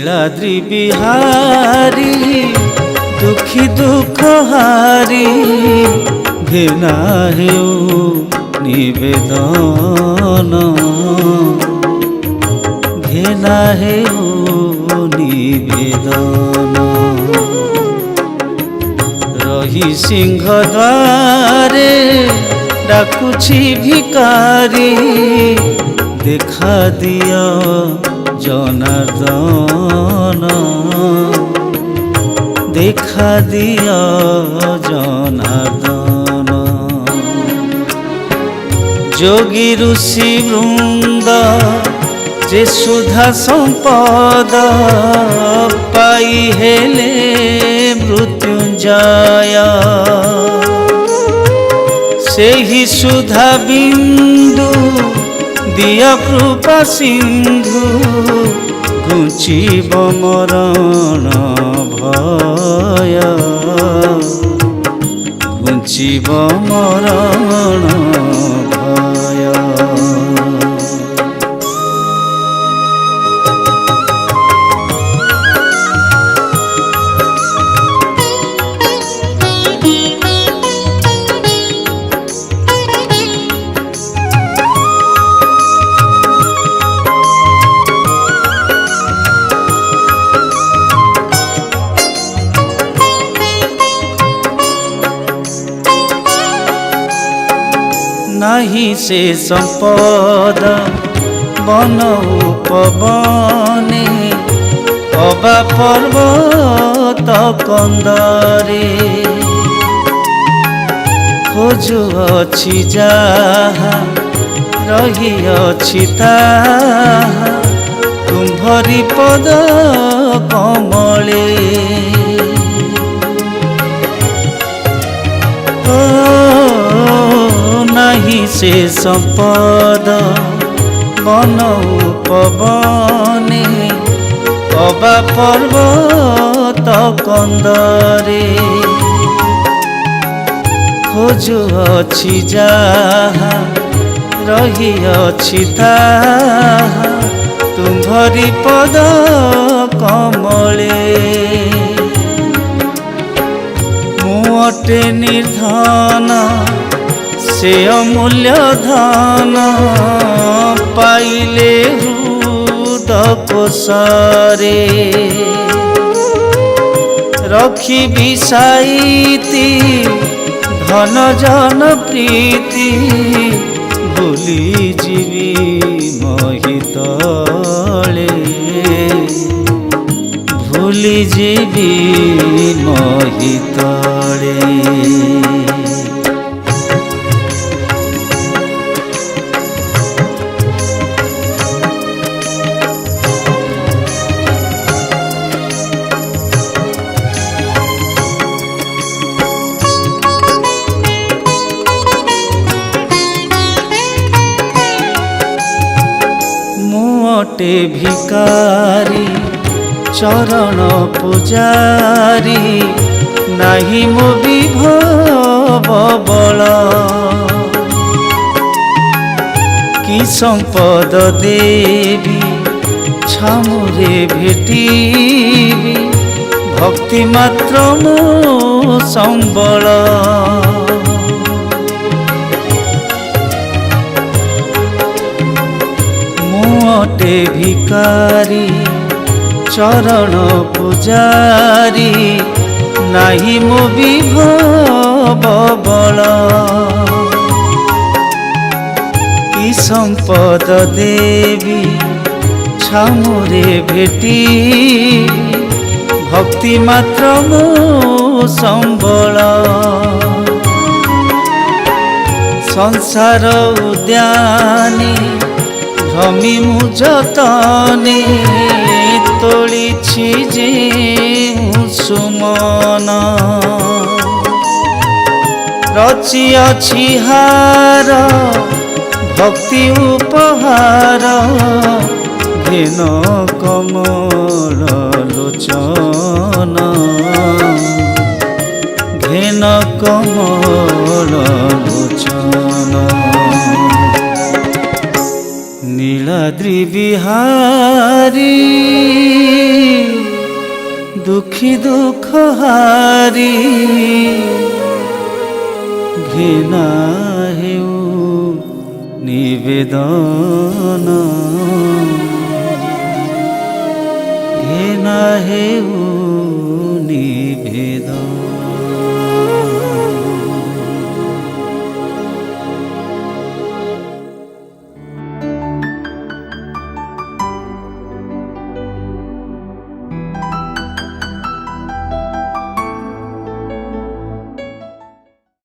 नीलाद्रि बिहारी दुखी दुख हारी घेना हेउ निवेदन घेना हेउ निवेदन रही सिंह द्वारे डाकुछि भिकारी देखा दिया जनार्दन देखा दिया जनार्दन जोगी ऋषि वृंद जे सुधा संपद पाई हेले मृत्युंजय से ही सुधा बिंदु दिया कृपा सिंधु घुचिब मरण भय घुचिब मरण भय। नहीं से संपद बन उपवने अबा पर्वत कंदरे खोजु अछि जाहा रही अछि ताहा तुम्भरी पद कमले नहीं से संपद बन उपवने अबा पर्वत कंदरे खोजु अछि जाहा रही अछि ताहा तुम्भरी पद कमले मुअटे निर्धन से अमूल्य धन पाइले हृद कोशरे रखी बिसाईती धन जन प्रीति भूली जीवी महितले भूली जीवी महितले। मुअटे भिकारी चरण पुजारी नाही मो विभव बल कि संपद देवी छामुरे भेटीबी भक्ति मात्र मो संबल मुअटे भिकारी चरण पुजारी नाही मो विभव बल कि संपद देवी छामुरे भेटी भक्ति मात्र मो संबल संसार उद्याने भ्रमी मु जतने तोलिछि जे सुमन रचि अछि हार भक्ति उपहार घेन कमल लोचन घेन कमल लोचन नीलाद्रि बिहारी। দুঃখী দুঃখ হারি ঘৃণা হেউ নিবেদন ঘৃণা হেউ নিবেদন।